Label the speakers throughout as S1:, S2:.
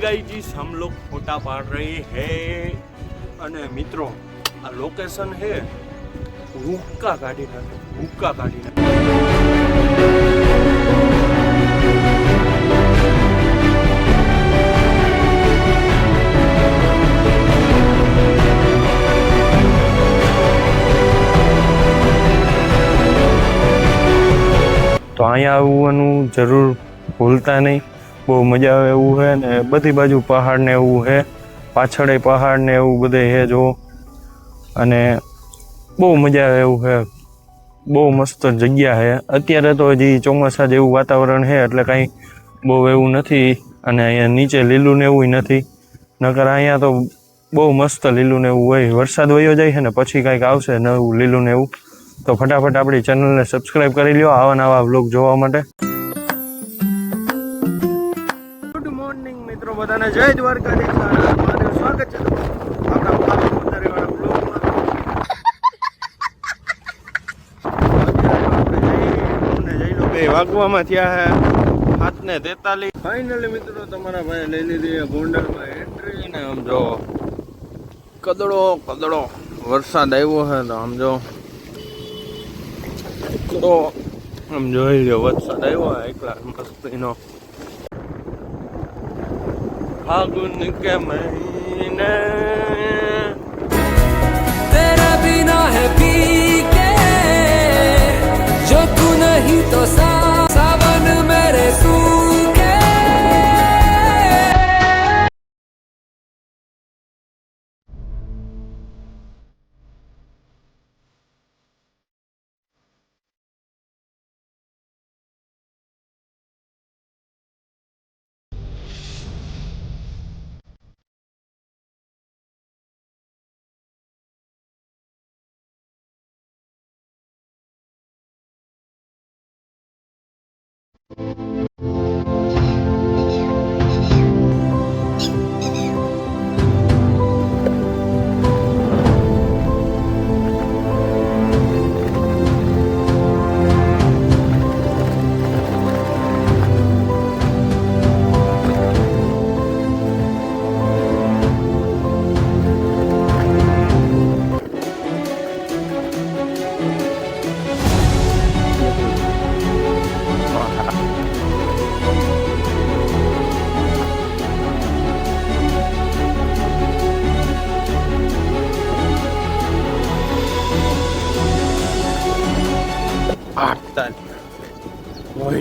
S1: Guys हम लोग फोटा पाड़ रहे हैं અને મિત્રો આ લોકેશન है हुक्का गाड़ी ना हुक्का गाड़ी ना તો અહીંયા આવવાનું જરૂર ભૂલતા નહીં, બહુ મજા આવે એવું છે ને બધી બાજુ પહાડ ને એવું છે, પાછળ પહાડ ને એવું બધે છે જો, અને બહુ મજા આવે એવું છે, બહુ મસ્ત જગ્યા છે. અત્યારે તો હજી ચોમાસા જેવું વાતાવરણ છે એટલે કાંઈ બહુ એવું નથી, અને અહીંયા નીચે લીલું ને એવું નથી, નકર અહીંયા તો બહુ મસ્ત લીલું ને એવું હોય. વરસાદ વયો જાય છે ને પછી કાંઈક આવશે નવું લીલું ને એવું. તો ફટાફટ આપણી ચેનલને સબસ્ક્રાઇબ કરી લ્યો આવા નવા વ્લોગ જોવા માટે. ગુડ મોર્નિંગ મિત્રો, બધાને જય દ્વારકાધીશ. મારું સ્વાગત છે આપણા ભાવનગરવાળા વ્લોગમાં. આપણે જઈ લો 2 વાગવામાં થયા છે 7:43. ફાઇનલી મિત્રો તમારા ભાઈ લઈ લીધી ગોંડલમાં એન્ટ્રી, ને આમ જો કદડો વરસાદ આવ્યો છે તો આમ જો તો આમ જોઈ લો વરસાદ આવ્યો એકલા મસ્તીનો. फागुन के महीने
S2: तेरा बिना है फीके जो तू नहीं तो सावन मेरे सूखे.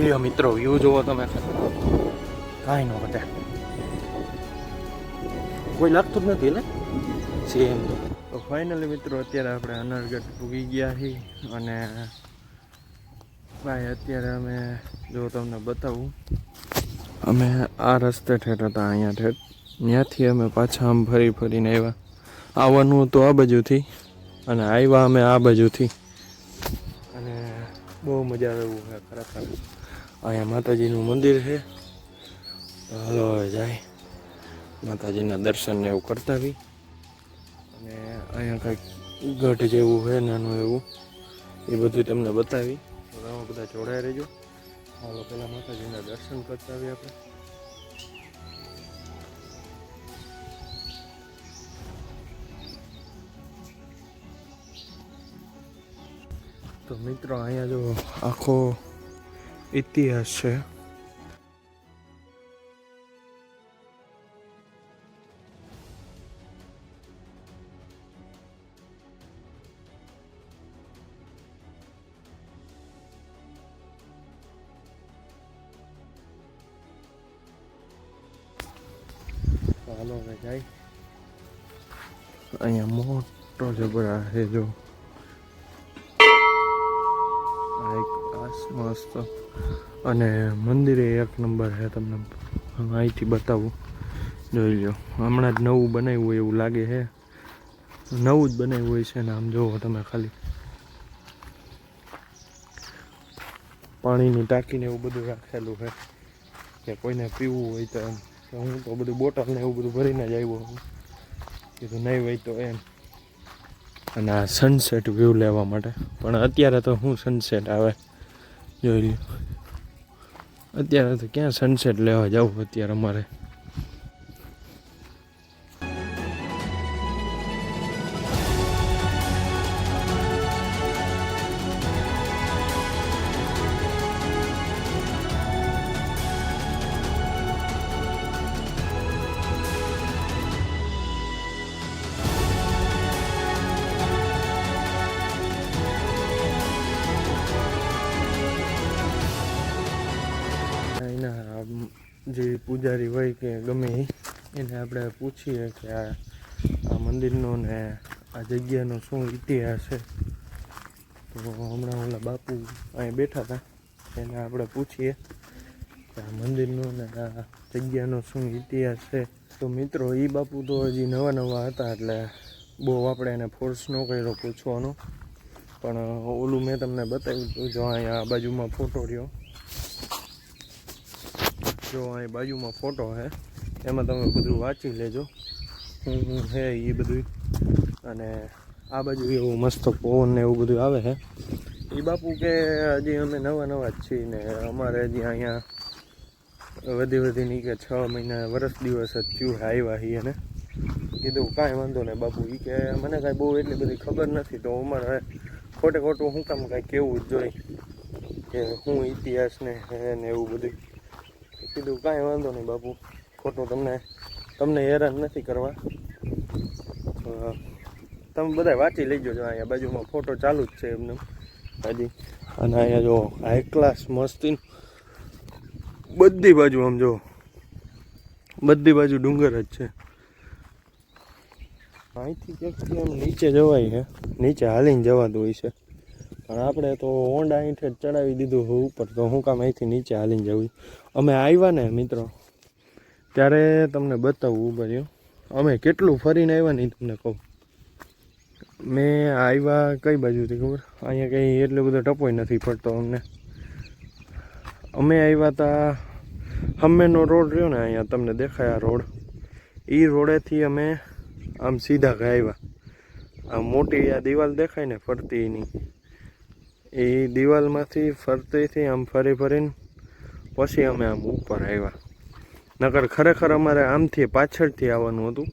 S1: જોઈ મિત્રો વ્યૂ જોવો તમે, કાંઈ ન ઘટે, કોઈ લાગતું જ નથી ને સેમ. તો ફાઇનલી મિત્રો અત્યારે આપણે અનરગઢ પૂગી ગયા છીએ, અને ભાઈ અત્યારે અમે જો તમને બતાવું, અમે આ રસ્તે ઠેઠ હતા, અહીંયા ઠેઠ ત્યાંથી અમે પાછા આમ ફરીને આવ્યા. આવવાનું હતું આ બાજુથી અને આવ્યા અમે આ બાજુથી, અને બહુ મજા આવે એવું છે ખરેખર. અહીંયા માતાજીનું મંદિર છે, તો હાલો હવે જાય માતાજીના દર્શન ને એવું કરતા બી. અને અહીંયા કંઈક ગઢ જેવું છે નાનું એવું, એ બધું તમને બતાવી. તો આમાં બધા જોડાઈ રહેજો. હાલો પહેલાં માતાજીના દર્શન કરતા આવીએ આપણે. તો મિત્રો અહીંયા જો આખો ઇતિહાસ છે. હાલો હવે જાય. અહીંયા મોટો જબરા છે જો, મસ્ત, અને મંદિરે એક નંબર છે. તમને અહીંથી બતાવું, જોઈ લો. હમણાં જ નવું બનાવ્યું હોય એવું લાગે છે, નવું જ બનાવ્યું હોય છે. ને આમ જોવો તમે ખાલી પાણીની ટાંકીને એવું બધું રાખેલું છે કે કોઈને પીવું હોય તો એમ. હું તો બધું બોટલ ને એવું બધું ભરીને જ આવ્યો હું, કીધું નહીં હોય તો એમ. અને આ સનસેટ વ્યૂ લેવા માટે, પણ અત્યારે તો શું સનસેટ આવે જોઈ લો. અત્યારે તો ક્યાં સનસેટ લેવા જવું અત્યારે અમારે. જે પૂજારી હોય કે ગમે એને આપણે પૂછીએ કે આ મંદિરનો ને આ જગ્યાનો શું ઇતિહાસ છે. તો હમણાં ઓલા બાપુ અહીં બેઠા હતા એને આપણે પૂછીએ કે આ મંદિરનો ને આ જગ્યાનો શું ઇતિહાસ છે. તો મિત્રો એ બાપુ તો હજી નવા નવા હતા એટલે બહુ આપણે એને ફોર્સ ન કર્યો પૂછવાનો. પણ ઓલું મેં તમને બતાવ્યું હતું. જો અહીંયા આ બાજુમાં ફોટો રહ્યો, જો અહીં બાજુમાં ફોટો છે, એમાં તમે બધું વાંચી લેજો હું હે એ બધું. અને આ બાજુ એવું મસ્ત પવન ને એવું બધું આવે છે. એ બાપુ કે હજી અમે નવા નવા જ છીએ ને અમારે હજી અહીંયા વધી નહીં કે 6 મહિના વર્ષ દિવસ જ થયું આવ્યા છીએ. અને કીધું કાંઈ વાંધો નહીં બાપુ, એ કે મને કાંઈ બહુ એટલી બધી ખબર નથી, તો અમારે ખોટે ખોટું શું કામ કાંઈ કહેવું જ જોઈએ કે શું ઇતિહાસ ને હે ને એવું બધું. કીધું કાંઈ વાંધો નહીં બાપુ, ખોટું તમને હેરાન નથી કરવા, તમે બધા વાંચી લેજો. જો અહીંયા બાજુમાં ફોટો ચાલુ જ છે એમને હજી. અને અહીંયા જો હાઈ ક્લાસ મસ્તી બધી બાજુ, આમ જો બધી બાજુ ડુંગર જ છે. અહીંથી ક્યાંકથી આમ નીચે જવાય છે, નીચે હાલીને જવાતું હોય છે, પણ આપણે તો હોન્ડા અહીંથી જ ચડાવી દીધું હોય ઉપર, તો હું કામ અહીંથી નીચે હાલીને જવું. અમે આવ્યા ને મિત્રો ત્યારે તમને બતાવવું પડ્યું અમે કેટલું ફરીને આવ્યા નહીં તમને કહું. મેં આવ્યા કઈ બાજુથી ખબર, અહીંયા કંઈ એટલો બધો ટપોય નથી પડતો અમને. અમે આવ્યા હતા હમ્મેનો રોડ રહ્યો ને અહીંયા તમને દેખાય આ રોડ, એ રોડેથી અમે આમ સીધા આવ્યા. આ મોટી આ દિવાલ દેખાય ને ફરતી એની, એ દિવાલમાંથી ફરતીથી આમ ફરીને પછી અમે આમ ઉપર આવ્યા. નકર ખરેખર અમારે આમથી પાછળથી આવવાનું હતું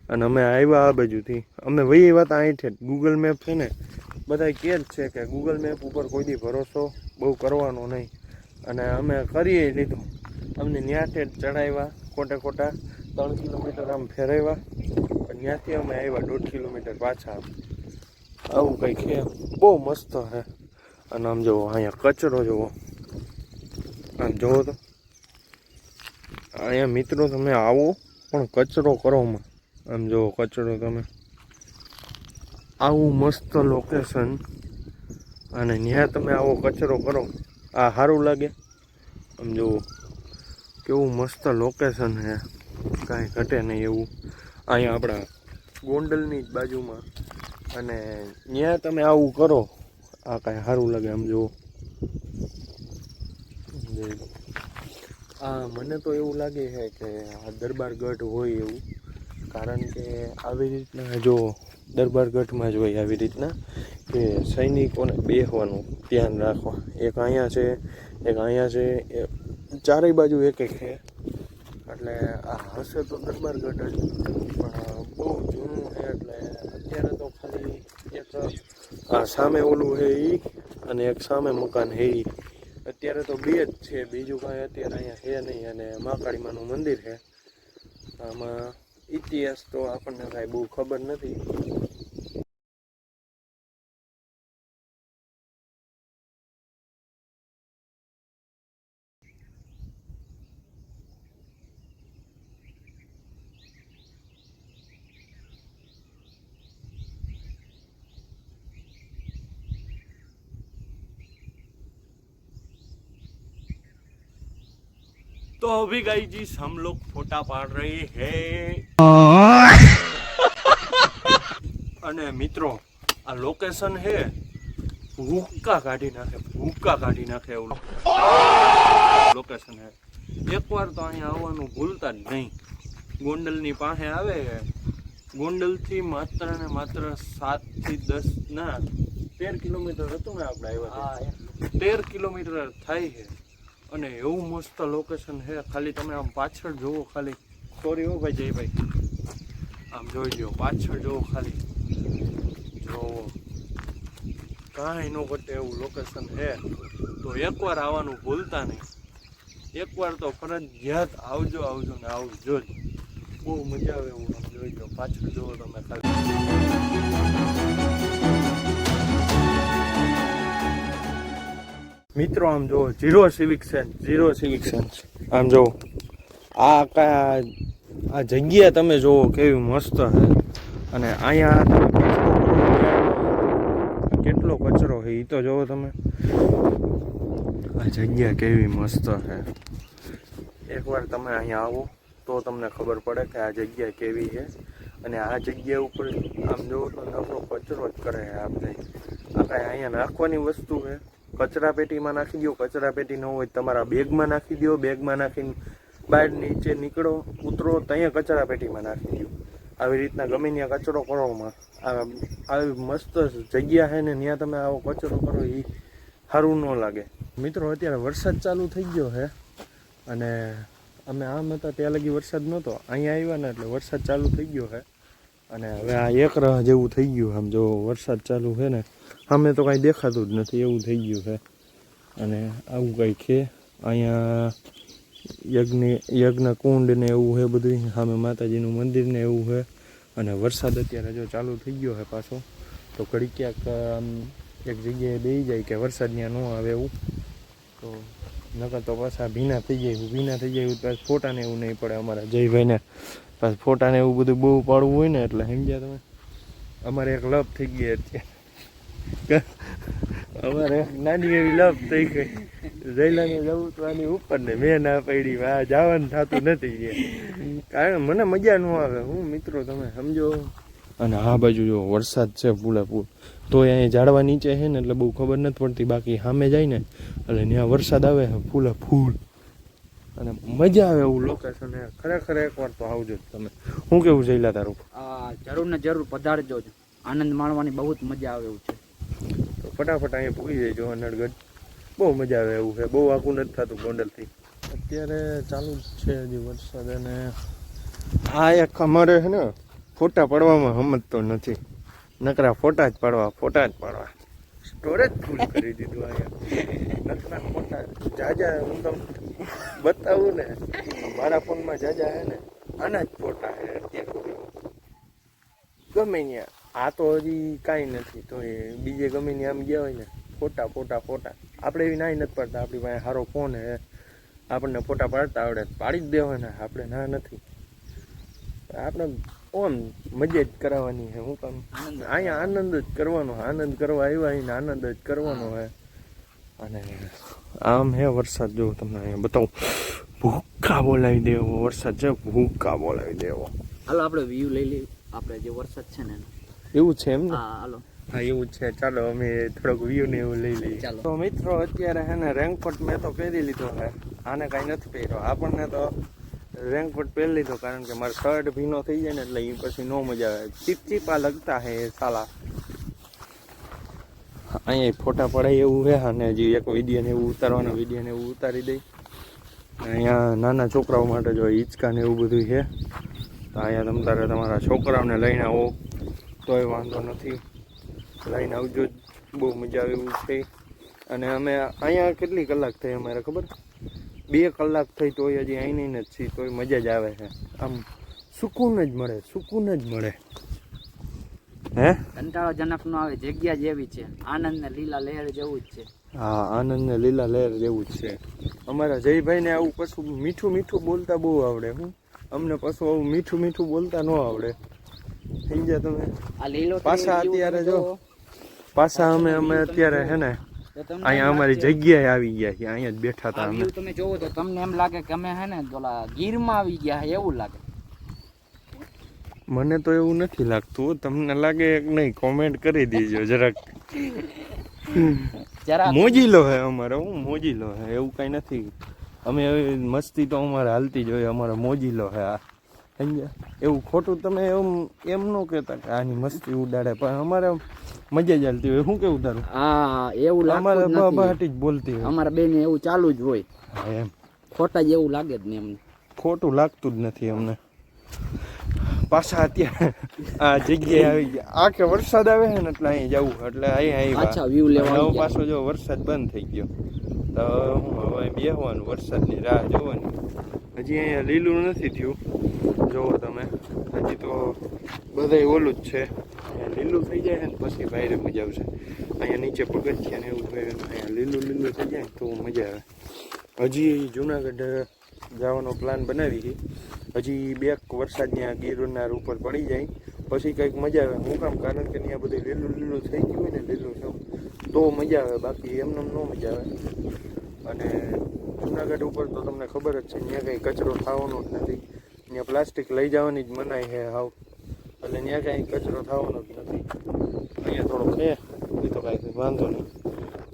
S1: અને અમે આવ્યા આ બાજુથી. અમે વહી વાત અહીંથી ગૂગલ મેપ છે ને બધા કહે જ છે કે ગૂગલ મેપ ઉપર કોઈ દી ભરોસો બહુ કરવાનો નહીં, અને અમે કરીએ લીધું. અમને ત્યાંથી જ ચડાવ્યા ખોટા 3 કિલોમીટર આમ ફેરવ્યા, પણ ત્યાંથી અમે આવ્યા 1.5 કિલોમીટર પાછા. આવું કંઈક છે, બહુ મસ્ત છે. અને આમ જુઓ અહીંયા કચરો જુઓ, આમ જુઓ તો અહીંયા મિત્રો તમે આવો પણ કચરો કરોમાં. આમ જુઓ કચરો તમે, આવું મસ્ત લોકેશન અને ત્યાં તમે આવો કચરો કરો, આ સારું લાગે? આમ જુઓ કેવું મસ્ત લોકેશન છે, કાંઈ ઘટે નહીં એવું. અહીંયા આપણા ગોંડલની જ બાજુમાં, અને ત્યાં તમે આવું કરો આ કાંઈ સારું લાગે? આમ જુઓ આ મને તો એવું લાગે છે કે આ દરબારગઢ હોય એવું, કારણ કે આવી રીતના જો દરબારગઢમાં જ હોય આવી રીતના કે સૈનિકોને બેસવાનું ધ્યાન રાખવા. એક અહીંયા છે, એક અહીંયા છે, ચારેય બાજુ એક છે. એટલે આ હશે તો દરબારગઢ જ, પણ બહુ જૂનું છે. એટલે અત્યારે તો ખાલી એક આ સામે ઓલું છે એ, અને એક સામે મકાન છે એ. અત્યારે તો બે જ છે, બીજું કાંઈ અત્યારે અહીંયા છે નહીં. અને મહાકાળીમાનું મંદિર છે. આમાં ઇતિહાસ તો આપણને કાંઈ બહુ ખબર નથી. तो अभी गाइस हम लोग फोटा पाड़ रहे हैं. અને મિત્રો આ લોકેશન હે ભૂક્કા કાઢી નાખે એવું લોકેશન હે. એકવાર તો અહીંયા આવવાનું ભૂલતા જ નહીં. ગોંડલની પાસે આવે, ગોંડલથી માત્ર ને માત્ર 7 થી 10 ના 13 કિલોમીટર હતું ને આપણે આવ્યા, 13 કિલોમીટર થાય છે. અને એવું મસ્ત લોકેશન છે, ખાલી તમે આમ પાછળ જોવો, ખાલી સોરી હો ભાઈ જયભાઈ, આમ જોઈ લો પાછળ જોવો, ખાલી જોવો, કાંઈ ન ઘટે એવું લોકેશન છે. તો એકવાર આવવાનું ભૂલતા નહીં, એકવાર તો ફરજિયાત આવજો ને આવજો જ. બહુ મજા આવે એવું. આમ જોઈ લો પાછળ જોવો તમે ખાલી. મિત્રો આમ જુઓ, ઝીરો સિવિક સેન્સ. આમ જુઓ આ જગ્યા તમે જોવો કેવી મસ્ત છે. અને અહીંયા તમે કેટલો કચરો છે એ તો જોવો તમે. આ જગ્યા કેવી મસ્ત છે. એકવાર તમે અહીંયા આવો તો તમને ખબર પડે કે આ જગ્યા કેવી છે. અને આ જગ્યા ઉપર આમ જોવો તો નકરો કચરો જ કરે છે. આપણે અહીંયા નાખવાની વસ્તુ છે. કચરા પેટીમાં નાખી દો, કચરા પેટી ન હોય તમારા બેગમાં નાખી દો, બેગમાં નાખીને બહાર નીચે નીકળો ઉતરો ત્યાં કચરા પેટીમાં નાખી દો. આવી રીતના ગમે ત્યાં કચરો કરોમાં આવી મસ્ત જગ્યા છે ને ત્યાં તમે આવો કચરો કરો એ સારું ન લાગે. મિત્રો અત્યારે વરસાદ ચાલુ થઈ ગયો છે અને અમે આમ હતા ત્યાં લગી વરસાદ નહોતો. અહીંયા આવ્યા ને એટલે વરસાદ ચાલુ થઈ ગયો છે. અને હવે આ એકરહ જેવું થઈ ગયું. આમ જો વરસાદ ચાલુ છે ને અમે તો કાંઈ દેખાતું જ નથી એવું થઈ ગયું છે. અને આવું કંઈક છે અહીંયા યજ્ઞ કુંડ ને એવું છે બધું. સામે માતાજીનું મંદિર ને એવું છે. અને વરસાદ અત્યારે જો ચાલુ થઈ ગયો છે પાછો. તો ઘડી ક્યાંક આમ એક જગ્યાએ બેસી જાય કે વરસાદ ત્યાં ન આવે એવું. તો નકર તો પાછા ભીના થઈ જાય પાછા ફોટાને એવું નહીં પડે. અમારા જયભાઈને પાછું ફોટાને એવું બધું બહુ પાડવું હોય ને એટલે સમજ્યા તમે. અમારે એક લપ થઈ ગઈ અત્યારે. અમારે નાની એવી લપ થઈ ગઈ. જયલાને જવું તો આની ઉપર ને મેં ના પડી. આ જવાનું થતું નથી કારણ મને મજા ન આવે. હું મિત્રો તમે સમજો. અને આ બાજુ જો વરસાદ છે પૂરેપૂર. તો અહીંયા ઝાડવા નીચે છે ને એટલે બહુ ખબર નથી પડતી. બાકી સામે જાય ને એટલે ત્યાં વરસાદ આવે છે ફૂલે ફૂલ. અને મજા આવે એવું લોકેશન છે ખરેખર. એકવાર તો આવજો તમે. શું કેવું જયલા તારું?
S3: જરૂર ને જરૂર પધારજો. આનંદ માણવાની બહુ જ મજા આવે એવું છે.
S1: તો ફટાફટ અહીંયા પૂરી જજો અનડગઢ. બહુ મજા આવે એવું છે. બહુ આખું નથી થતું ગોંડલથી. અત્યારે ચાલુ જ છે હજી વરસાદ. અને આ એક અમારે છે ને ફોટા પાડવામાં સમજતો નથી. નકરા ફોટા જ પાડવા. સ્ટોરેજ ફૂલ કરી દીધું અહીંયા. નકરા ફોટા જાજા હું તમને બતાવું ને મારા ફોનમાં જાજા છે ને આના જ ફોટા છે અત્યારે. ગમે ત્યાં આ તો હજી કાંઈ નથી. તો એ બીજે ગમે ત્યાં આમ ગયા હોય ને ફોટા આપણે એવી નાઈ નથી પાડતા. આપણી પાસે સારો ફોન છે. આપણને ફોટા પાડતા આવડે પાડી જ દેવાના. આપણે ના નથી. આપણે ઓમ મજા જ કરાવવાની છે. હું કામ અહીંયા આનંદ જ કરવાનો. આનંદ કરવા આવ્યા અહીંયા આનંદ જ કરવાનો છે. અને આમ હે વરસાદ જો તમને અહીંયા બતાવું. ભૂક્કા બોલાવી દેવો વરસાદ છે. ભૂક્કા બોલાવી દેવો.
S3: હાલો આપણે વ્યૂ લઈ લઈએ. આપણે જે વરસાદ છે ને
S1: એવું છે એમ ને?
S3: હાલો.
S1: હા એવું છે. ચાલો અમે થોડોક વ્યૂ ને એવું લઈ લઈએ. ચાલો તો મિત્રો અત્યારે હે ને રેનકોટ મેં તો પહેરી લીધો છે. આને કાંઈ નથી પહેર્યો. આપણને તો રેનકોટ પહેરી લીધો કારણ કે મારો શર્ટ ભીનો થઈ જાય ને એટલે એ પછી ન મજા આવે. ચીપચીપા લગતા હે સાલા. અહીંયા ફોટા પડાય એવું છે. અને હજી એક વિડીયો ને એવું ઉતારવાનો. વિડીયો ને એવું ઉતારી દઈ. અહીંયા નાના છોકરાઓ માટે જો હિંચકા ને એવું બધું છે. તો અહીંયા તમ તારે તમારા છોકરાઓને લઈને આવો તોય વાંધો નથી. લઈને આવજો. બહુ મજા આવે એવું છે. અને અમે અહીંયા કેટલી કલાક થઈ અમારે ખબર? 2 કલાક થઈ તોય હજી અહીં જ છીએ. તોય મજા જ આવે છે. આમ સુકૂન જ મળે. હે
S3: કંટાળાજનક નો આવે. જગ્યા જેવી છે. આનંદ ને લીલા લહેર જેવું જ છે.
S1: હા આનંદ ને લીલા લહેર જેવું જ છે. અમારા જયભાઈને આવું પાછું મીઠું બોલતા બહુ આવડે. અમને પાછું આવું મીઠું બોલતા ન આવડે. સમજ્યા તમે?
S3: આ લીલો
S1: પાછા અત્યારે જો અમે અત્યારે હે ને અહીંયા અમારી જગ્યાએ આવી ગયા છીએ. અહીંયા જ બેઠા હતા અમે.
S3: તમે જોવો તો તમને એમ લાગે કે અમે હે ને ઓલા ગીરમાં આવી ગયા એવું લાગે.
S1: મને તો એવું નથી લાગતું. તમને લાગે કે નહીં? કોમેન્ટ કરી દેજો જરાક. મોજીલો હે અમારે. મોજીલો હે એવું કઈ નથી. અમે મસ્તી તો અમારે હાલતી જ હોય. અમારે મોજીલો હે આ. સમજ્યા? એવું ખોટું તમે એમ ન કહેતા કે આની મસ્તી ઉડાડે. પણ અમારે મજા જ હાલતી હોય. શું કેવું તારું?
S3: હા એવું
S1: અમારે બહાટી જ બોલતી હોય.
S3: અમારા બેને એવું ચાલુ જ હોય.
S1: હા એમ
S3: ખોટા જ એવું લાગે જ ને એમને.
S1: ખોટું લાગતું જ નથી અમને. પાછા અત્યારે આ જગ્યાએ આવી ગયા. આખે વરસાદ આવે છે ને એટલે અહીં જવું. એટલે અહીંયા
S3: પાછા વ્યૂ લેવા
S1: પાછો જો વરસાદ બંધ થઈ ગયો. તો હું હવે બેસવાનું. વરસાદની રાહ જોવાની. હજી અહીંયા લીલું નથી થયું. જોવો તમે હજી તો બધા ઓલું જ છે. અહીંયા લીલું થઈ જાય ને પછી બહાર મજા આવશે. અહીંયા નીચે પગથિયા ને એવું હોય. અહીંયા લીલું થઈ જાય તો મજા આવે. હજી જુનાગઢ જવાનો પ્લાન બનાવી છે. હજી 2 વરસાદ ત્યાં ગિરનાર ઉપર પડી જાય પછી કંઈક મજા આવે. હું કામ કારણ કે ત્યાં બધું લીલું લીલું થઈ ગયું હોય ને, લીલું તો મજા આવે, બાકી એમને ન મજા આવે. અને જુનાગઢ ઉપર તો તમને ખબર જ છે, ત્યાં કંઈ કચરો થવાનો જ નથી. ત્યાં પ્લાસ્ટિક લઈ જવાની જ મનાઈ છે હાવ, એટલે ત્યાં કાંઈ કચરો થવાનો જ નથી. અહીંયા થોડોક છે એ તો કાંઈ વાંધો નહીં.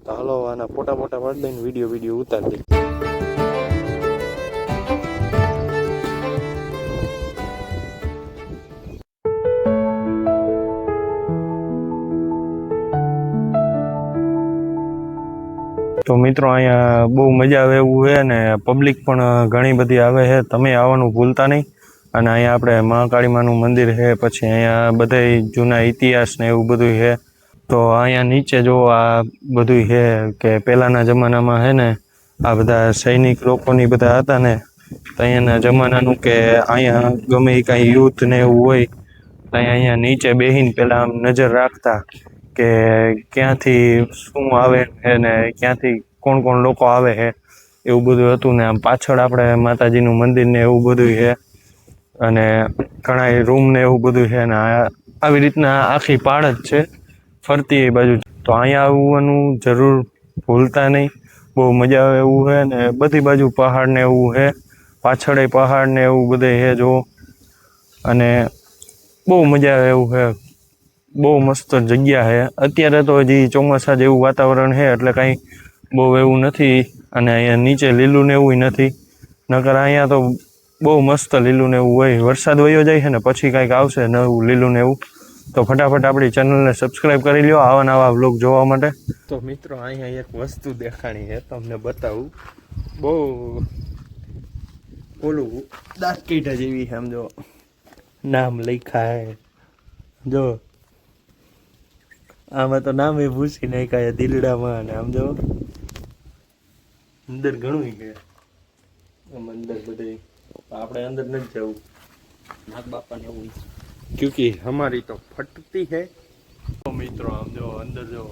S1: તો હાલો આના ફોટા પાડી દઈને વિડીયો ઉતારી દઈએ. તો મિત્રો અહીંયા બહુ મજા આવે એવું છે ને પબ્લિક પણ ઘણી બધી આવે છે. તમે આવવાનું ભૂલતા નહીં. અને અહીંયા આપણે મહાકાળી માનું મંદિર છે, પછી અહીંયા બધા જૂના ઇતિહાસ ને એવું બધું છે. તો અહીંયા નીચે જો આ બધું છે કે પહેલાંના જમાનામાં છે ને આ બધા સૈનિક લોકોની બધા હતા ને, તો અહીંયાના જમાનાનું કે અહીંયા ગમે એ કાંઈ યુદ્ધ ને એવું હોય તો અહીંયા નીચે બેસીને પહેલાં આમ નજર રાખતા કે ક્યાંથી શું આવે છે ને ક્યાંથી કોણ લોકો આવે છે, એવું બધું હતું. ને આમ પાછળ આપણે માતાજીનું મંદિર ને એવું બધું છે, અને ઘણા રૂમ ને એવું બધું છે. ને આવી રીતના આખી પાડ જ છે ફરતી એ બાજુ. તો અહીંયા આવવાનું જરૂર ભૂલતા નહીં, બહુ મજા આવે એવું છે. ને બધી બાજુ પહાડ ને એવું છે, પાછળ પહાડ ને એવું બધે છે જો, અને બહુ મજા આવે એવું છે. બહુ મસ્ત જગ્યા છે. અત્યારે તો હજી ચોમાસા જેવું વાતાવરણ છે એટલે કાંઈ બહુ એવું નથી. અને અહીંયા નીચે લીલું ને એવું નથી, નકર અહીંયા તો બહુ મસ્ત લીલું ને એવું હોય. વરસાદ વયો જાય છે ને પછી કાંઈક આવશે નવું લીલું ને એવું. તો ફટાફટ આપણી ચેનલને સબસ્ક્રાઈબ કરી લ્યો આવા નવા વ્લોગ જોવા માટે. તો મિત્રો અહીંયા એક વસ્તુ દેખાણી છે, તમને બતાવું. બહુ ઓલું દાંતકીટા જેવી છે, સમજો નામ લખ્યા હે જો. આમાં તો નામ એ ભૂસી નાખ્યા દિલડામાં, અને આમ જો અંદર ઘણું છે આમ અંદર બધે. આપણે અંદર નથી જવું,
S3: નાગ બાપાને એવું
S1: ક્યોંકि હમારી તો ફટતી है. તો મિત્રો આમ જો અંદર જો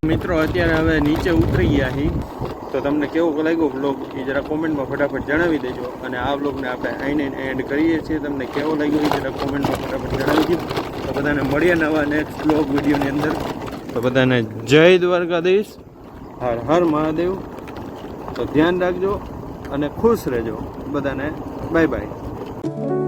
S1: મિત્રો અત્યારે હવે નીચે ઉતરી ગયા છીએ. તો તમને કેવો લાગ્યો વ્લોગ એ જરા કોમેન્ટમાં ફટાફટ જણાવી દેજો. અને આ વ્લોગને આપણે આઈને એન્ડ કરીએ છીએ. તમને કેવો લાગ્યો એ જરા કોમેન્ટમાં ફટાફટ જણાવી દીધો. તો બધાને મળીએ નવા નેક્સ્ટ વ્લોગ વિડીયોની અંદર. તો બધાને જય દ્વારકાધીશ, હર હર મહાદેવ. તો ધ્યાન રાખજો અને ખુશ રહેજો. બધાને બાય બાય.